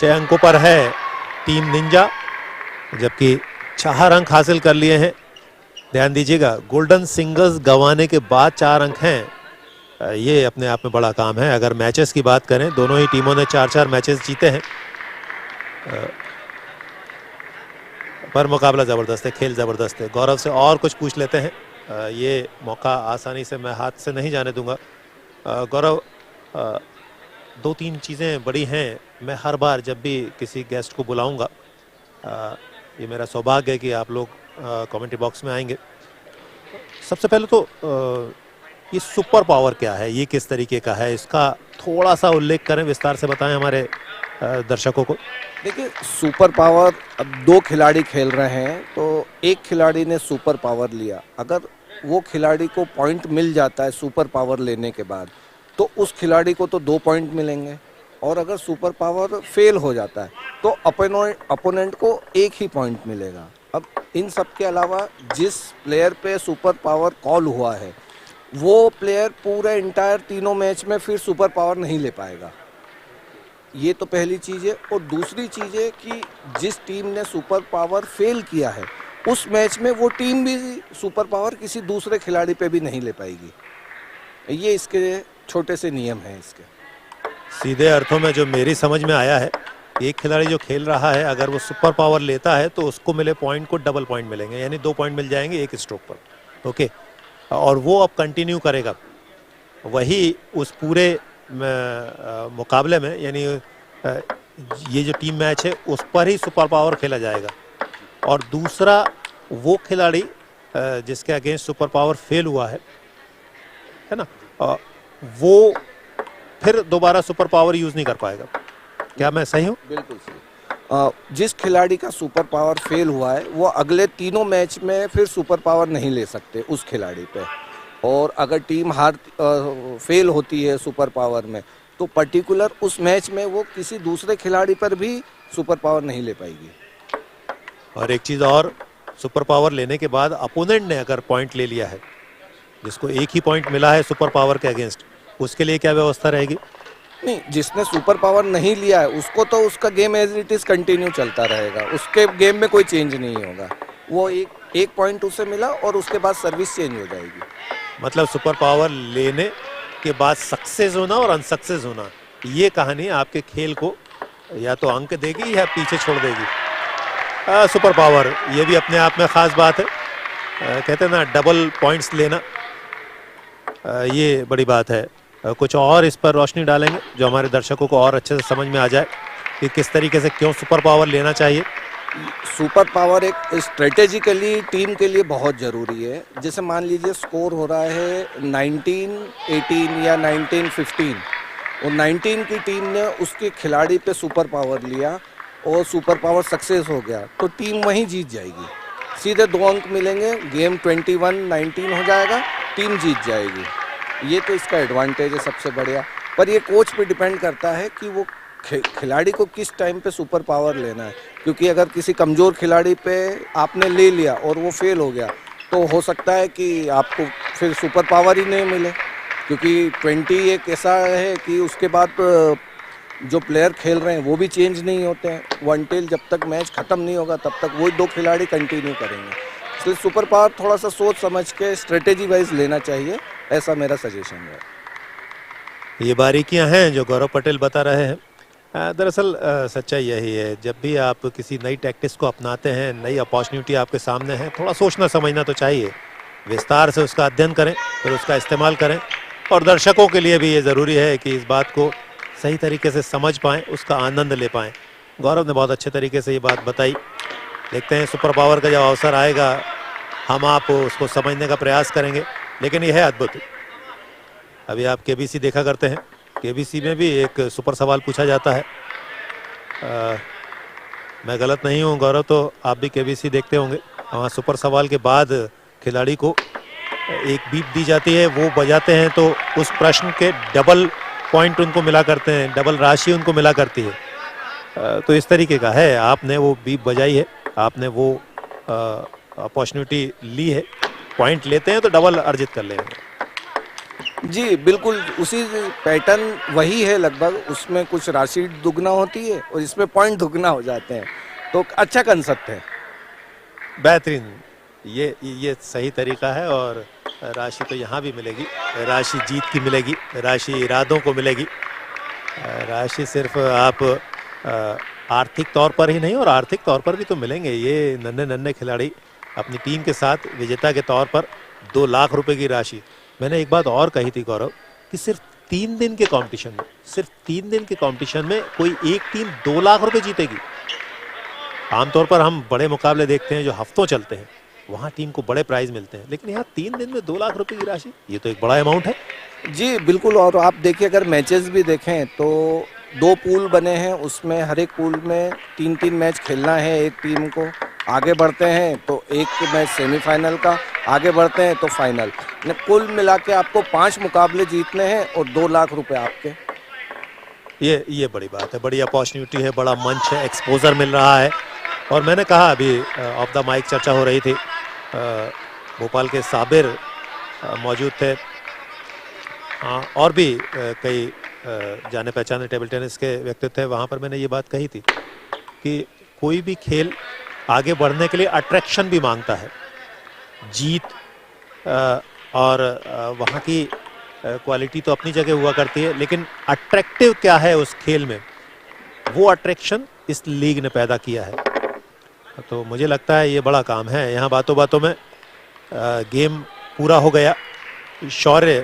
6 अंकों पर है टीम निंजा, जबकि 4 अंक हासिल कर लिए हैं। ध्यान दीजिएगा, गोल्डन सिंगल्स गंवाने के बाद 4 अंक हैं, ये अपने आप में बड़ा काम है। अगर मैचेस की बात करें, दोनों ही टीमों ने 4-4 मैचेस जीते हैं, पर मुकाबला ज़बरदस्त है, खेल ज़बरदस्त है। गौरव से और कुछ पूछ लेते हैं, ये मौका आसानी से मैं हाथ से नहीं जाने दूंगा। गौरव, 2-3 चीज़ें बड़ी हैं, मैं हर बार जब भी किसी गेस्ट को बुलाऊंगा, ये मेरा सौभाग्य है कि आप लोग कमेंट्री बॉक्स में आएंगे। सबसे पहले तो ये सुपर पावर क्या है, ये किस तरीके का है, इसका थोड़ा सा उल्लेख करें, विस्तार से बताएं हमारे दर्शकों को। देखिए, सुपर पावर, अब 2 खिलाड़ी खेल रहे हैं तो एक खिलाड़ी ने सुपर पावर लिया, अगर वो खिलाड़ी को पॉइंट मिल जाता है सुपर पावर लेने के बाद, तो उस खिलाड़ी को तो 2 पॉइंट मिलेंगे, और अगर सुपर पावर फेल हो जाता है तो अपोनेंट को 1 ही पॉइंट मिलेगा। अब इन सब के अलावा जिस प्लेयर पे सुपर पावर कॉल हुआ है, वो प्लेयर पूरे इंटायर तीनों मैच में फिर सुपर पावर नहीं ले पाएगा। ये तो पहली चीज़ है। और दूसरी चीज़ है कि जिस टीम ने सुपर पावर फेल किया है, उस मैच में वो टीम भी सुपर पावर किसी दूसरे खिलाड़ी पे भी नहीं ले पाएगी। ये इसके छोटे से नियम हैं इसके। सीधे अर्थों में जो मेरी समझ में आया है, एक खिलाड़ी जो खेल रहा है, अगर वो सुपर पावर लेता है तो उसको मिले पॉइंट को डबल पॉइंट मिलेंगे, यानी 2 पॉइंट मिल जाएंगे एक स्ट्रोक पर। ओके, और वो अब कंटिन्यू करेगा वही उस पूरे मुकाबले में, यानी ये जो टीम मैच है उस पर ही सुपर पावर खेला जाएगा। और दूसरा, वो खिलाड़ी जिसके अगेंस्ट सुपर पावर फेल हुआ है ना, वो फिर दोबारा सुपर पावर यूज नहीं कर पाएगा। क्या मैं सही हूँ? बिल्कुल सही। जिस खिलाड़ी का सुपर पावर फेल हुआ है, वो अगले तीनों मैच में फिर सुपर पावर नहीं ले सकते उस खिलाड़ी पे। और अगर टीम फेल होती है सुपर पावर में, तो पर्टिकुलर उस मैच में वो किसी दूसरे खिलाड़ी पर भी सुपर पावर नहीं ले पाएगी। और एक चीज़ और, सुपर पावर लेने के बाद अपोनेंट ने अगर पॉइंट ले लिया है, जिसको 1 ही पॉइंट मिला है सुपर पावर के अगेंस्ट, उसके लिए क्या व्यवस्था रहेगी? नहीं, जिसने सुपर पावर नहीं लिया है उसको तो उसका game as it is continue चलता रहेगा, उसके गेम में कोई चेंज नहीं होगा। वो एक पॉइंट उसे मिला और उसके बाद सर्विस चेंज हो जाएगी। मतलब सुपर पावर लेने के बाद सक्सेस होना और अनसक्सेस होना, ये कहानी आपके खेल को या तो अंक देगी या पीछे छोड़ देगी। सुपर पावर, ये भी अपने आप में खास बात है। कहते हैं ना, डबल पॉइंट्स लेना, ये बड़ी बात है। कुछ और इस पर रोशनी डालेंगे जो हमारे दर्शकों को और अच्छे से समझ में आ जाए कि किस तरीके से क्यों सुपर पावर लेना चाहिए। सुपर पावर एक स्ट्रेटेजिकली टीम के लिए बहुत ज़रूरी है। जैसे मान लीजिए स्कोर हो रहा है 19-18 या 19-15, और 19 की टीम ने उसके खिलाड़ी पे सुपर पावर लिया और सुपर पावर सक्सेस हो गया, तो टीम वहीं जीत जाएगी। सीधे 2 अंक मिलेंगे, गेम 21-19 हो जाएगा, टीम जीत जाएगी। ये तो इसका एडवांटेज है सबसे बढ़िया। पर ये कोच पे डिपेंड करता है कि वो खिलाड़ी को किस टाइम पे सुपर पावर लेना है, क्योंकि अगर किसी कमज़ोर खिलाड़ी पे आपने ले लिया और वो फेल हो गया, तो हो सकता है कि आपको फिर सुपर पावर ही नहीं मिले, क्योंकि 20 एक ऐसा है कि उसके बाद जो प्लेयर खेल रहे हैं वो भी चेंज नहीं होते हैं। वन टेल जब तक मैच ख़त्म नहीं होगा तब तक वही 2 खिलाड़ी कंटिन्यू करेंगे। इसलिए सुपर पावर थोड़ा सा सोच समझ के स्ट्रेटेजी वाइज लेना चाहिए, ऐसा मेरा सजेशन है। ये बारीकियां हैं जो गौरव पटेल बता रहे हैं। दरअसल सच्चाई यही है, जब भी आप किसी नई टैक्टिक्स को अपनाते हैं, नई अपॉर्चुनिटी आपके सामने है, थोड़ा सोचना समझना तो चाहिए, विस्तार से उसका अध्ययन करें, फिर उसका इस्तेमाल करें। और दर्शकों के लिए भी ये ज़रूरी है कि इस बात को सही तरीके से समझ पाएँ, उसका आनंद ले पाएँ। गौरव ने बहुत अच्छे तरीके से ये बात बताई। देखते हैं सुपर पावर का जब अवसर आएगा, हम आप उसको समझने का प्रयास करेंगे। लेकिन यह है अद्भुत। अभी आप केबीसी देखा करते हैं, केबीसी में भी एक सुपर सवाल पूछा जाता है। मैं गलत नहीं हूँ गौरव, तो आप भी केबीसी देखते होंगे। वहाँ सुपर सवाल के बाद खिलाड़ी को एक बीप दी जाती है, वो बजाते हैं तो उस प्रश्न के डबल पॉइंट उनको मिला करते हैं, डबल राशि उनको मिला करती है। तो इस तरीके का है, आपने वो बीप बजाई है, आपने वो अपॉर्चुनिटी ली है, पॉइंट लेते हैं तो डबल अर्जित कर लेंगे। जी, बिल्कुल उसी पैटर्न वही है लगभग, उसमें कुछ राशि दुगना होती है और इसमें पॉइंट दुगना हो जाते हैं, तो अच्छा कंसेप्ट है। बेहतरीन, ये सही तरीका है। और राशि तो यहाँ भी मिलेगी, राशि जीत की मिलेगी, राशि इरादों को मिलेगी। राशि सिर्फ आप आर्थिक तौर पर ही नहीं, और आर्थिक तौर पर भी तो मिलेंगे। ये नन्हे नन्हे खिलाड़ी अपनी टीम के साथ विजेता के तौर पर 2 लाख रुपए की राशि। मैंने एक बात और कही थी गौरव, कि सिर्फ 3 दिन के कंपटीशन में, सिर्फ 3 दिन के कंपटीशन में कोई एक टीम 2 लाख रुपए जीतेगी। आमतौर पर हम बड़े मुकाबले देखते हैं जो हफ्तों चलते हैं, वहां टीम को बड़े प्राइज मिलते हैं, लेकिन यहाँ 3 दिन में 2 लाख रुपए की राशि, ये तो एक बड़ा अमाउंट है। जी, बिल्कुल। और आप देखिए, अगर मैचेस भी देखें तो 2 पूल बने हैं, उसमें हर एक पूल में 3-3 मैच खेलना है एक टीम को। आगे बढ़ते हैं तो एक मैच सेमीफाइनल का, आगे बढ़ते हैं तो फाइनल। कुल मिला के आपको 5 मुकाबले जीतने हैं और 2 लाख रुपए आपके। ये बड़ी बात है, बड़ी अपॉर्चुनिटी है, बड़ा मंच है, एक्सपोजर मिल रहा है। और मैंने कहा अभी ऑफ द माइक चर्चा हो रही थी, भोपाल के साबिर मौजूद थे, और भी कई जाने पहचाने टेबल टेनिस के व्यक्तित्व थे। वहाँ पर मैंने ये बात कही थी कि कोई भी खेल आगे बढ़ने के लिए अट्रैक्शन भी मांगता है। जीत और वहाँ की क्वालिटी तो अपनी जगह हुआ करती है, लेकिन अट्रैक्टिव क्या है उस खेल में, वो अट्रैक्शन इस लीग ने पैदा किया है। तो मुझे लगता है ये बड़ा काम है। यहाँ बातों बातों में गेम पूरा हो गया। शौर्य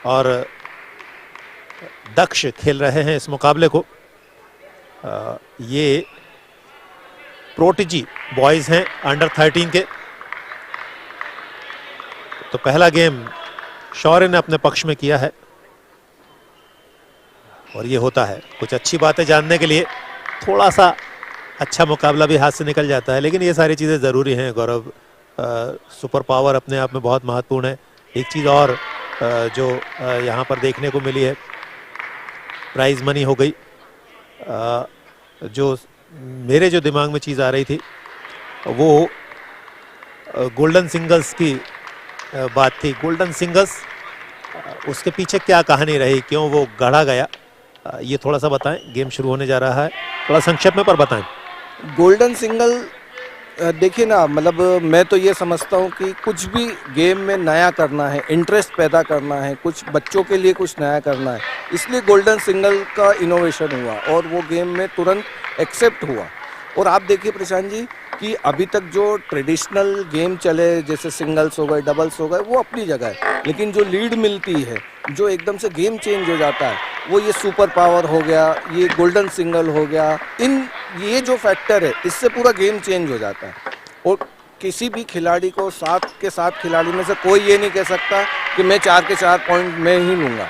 और दक्ष खेल रहे हैं इस मुकाबले को। ये प्रोटिजी बॉयज हैं अंडर 13 के। तो पहला गेम शौर्य ने अपने पक्ष में किया है, और ये होता है। कुछ अच्छी बातें जानने के लिए थोड़ा सा अच्छा मुकाबला भी हाथ से निकल जाता है, लेकिन ये सारी चीज़ें ज़रूरी हैं गौरव। सुपर पावर अपने आप में बहुत महत्वपूर्ण है। एक चीज़ और जो यहाँ पर देखने को मिली है, प्राइज मनी हो गई। जो मेरे जो दिमाग में चीज़ आ रही थी वो गोल्डन सिंगल्स की बात थी। गोल्डन सिंगल्स, उसके पीछे क्या कहानी रही, क्यों वो गढ़ा गया, ये थोड़ा सा बताएं। गेम शुरू होने जा रहा है, थोड़ा संक्षेप में पर बताएं। गोल्डन सिंगल, देखिए ना, मतलब मैं तो ये समझता हूँ कि कुछ भी गेम में नया करना है, इंटरेस्ट पैदा करना है, कुछ बच्चों के लिए कुछ नया करना है, इसलिए गोल्डन सिंगल का इनोवेशन हुआ और वो गेम में तुरंत एक्सेप्ट हुआ। और आप देखिए प्रशांत जी कि अभी तक जो ट्रेडिशनल गेम चले, जैसे सिंगल्स हो गए, डबल्स हो गए, वो अपनी जगह है, लेकिन जो लीड मिलती है, जो एकदम से गेम चेंज हो जाता है, वो ये सुपर पावर हो गया, ये गोल्डन सिंगल हो गया। ये जो फैक्टर है, इससे पूरा गेम चेंज हो जाता है। और किसी भी खिलाड़ी को 7 के 7 खिलाड़ी में से कोई ये नहीं कह सकता कि मैं 4 के 4 पॉइंट मैं ही लूँगा।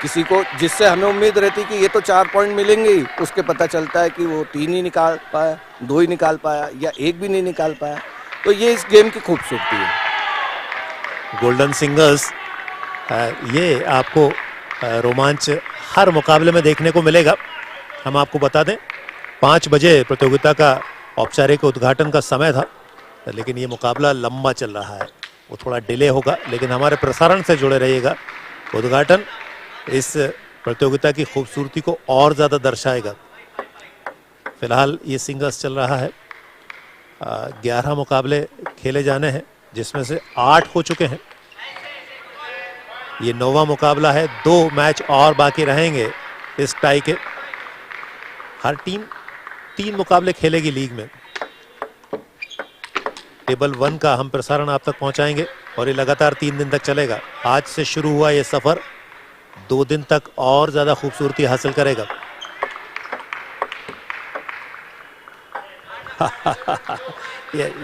किसी को, जिससे हमें उम्मीद रहती कि ये तो 4 पॉइंट मिलेंगे ही, उसके पता चलता है कि वो 3 ही निकाल पाया, 2 ही निकाल पाया, या 1 भी नहीं निकाल पाया। तो ये इस गेम की खूबसूरती है। गोल्डन सिंगल्स, ये आपको रोमांच हर मुकाबले में देखने को मिलेगा। हम आपको बता दें, 5 बजे प्रतियोगिता का औपचारिक उद्घाटन का समय था, लेकिन ये मुकाबला लंबा चल रहा है, वो थोड़ा डिले होगा, लेकिन हमारे प्रसारण से जुड़े रहिएगा। उद्घाटन इस प्रतियोगिता की खूबसूरती को और ज़्यादा दर्शाएगा। फिलहाल ये सिंगल्स चल रहा है, 11 मुकाबले खेले जाने हैं, जिसमें से 8 हो चुके हैं। ये 9वां मुकाबला है, 2 मैच और बाकी रहेंगे इस टाई के। हर टीम 3 मुकाबले खेलेगी लीग में। टेबल 1 का हम प्रसारण आप तक पहुंचाएंगे, और ये लगातार 3 दिन तक चलेगा। आज से शुरू हुआ ये सफर 2 दिन तक और ज्यादा खूबसूरती हासिल करेगा।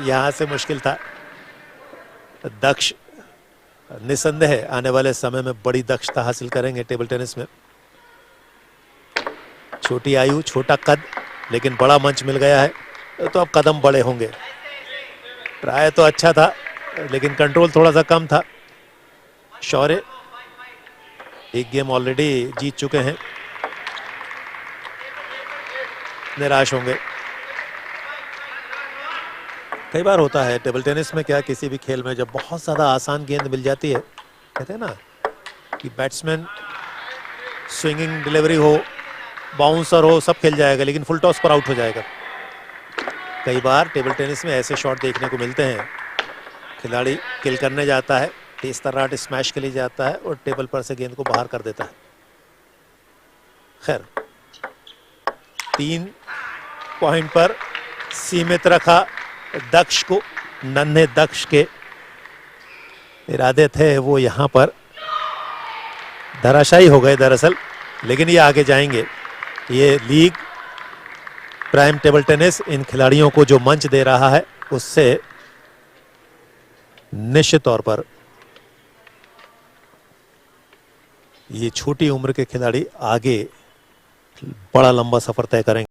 यहां से मुश्किल था। दक्ष निसंदेह आने वाले समय में बड़ी दक्षता हासिल करेंगे टेबल टेनिस में। छोटी आयु, छोटा कद, लेकिन बड़ा मंच मिल गया है, तो अब कदम बड़े होंगे। ट्राई तो अच्छा था, लेकिन कंट्रोल थोड़ा सा कम था। शौर्य एक गेम ऑलरेडी जीत चुके हैं, निराश होंगे। कई बार होता है टेबल टेनिस में, क्या किसी भी खेल में, जब बहुत ज़्यादा आसान गेंद मिल जाती है कहते हैं ना कि बैट्समैन स्विंगिंग डिलीवरी हो, बाउंसर हो, सब खेल जाएगा, लेकिन फुल टॉस पर आउट हो जाएगा। कई बार टेबल टेनिस में ऐसे शॉट देखने को मिलते हैं, खिलाड़ी किल करने जाता है, तेज तर्राट स्मैश के लिए जाता है और टेबल पर से गेंद को बाहर कर देता है। खैर 3 पॉइंट पर सीमित रखा दक्ष को। नन्हे दक्ष के इरादे थे वो यहां पर धराशायी हो गए दरअसल, लेकिन ये आगे जाएंगे। ये लीग प्राइम टेबल टेनिस इन खिलाड़ियों को जो मंच दे रहा है उससे निश्चित तौर पर ये छोटी उम्र के खिलाड़ी आगे बड़ा लंबा सफर तय करेंगे।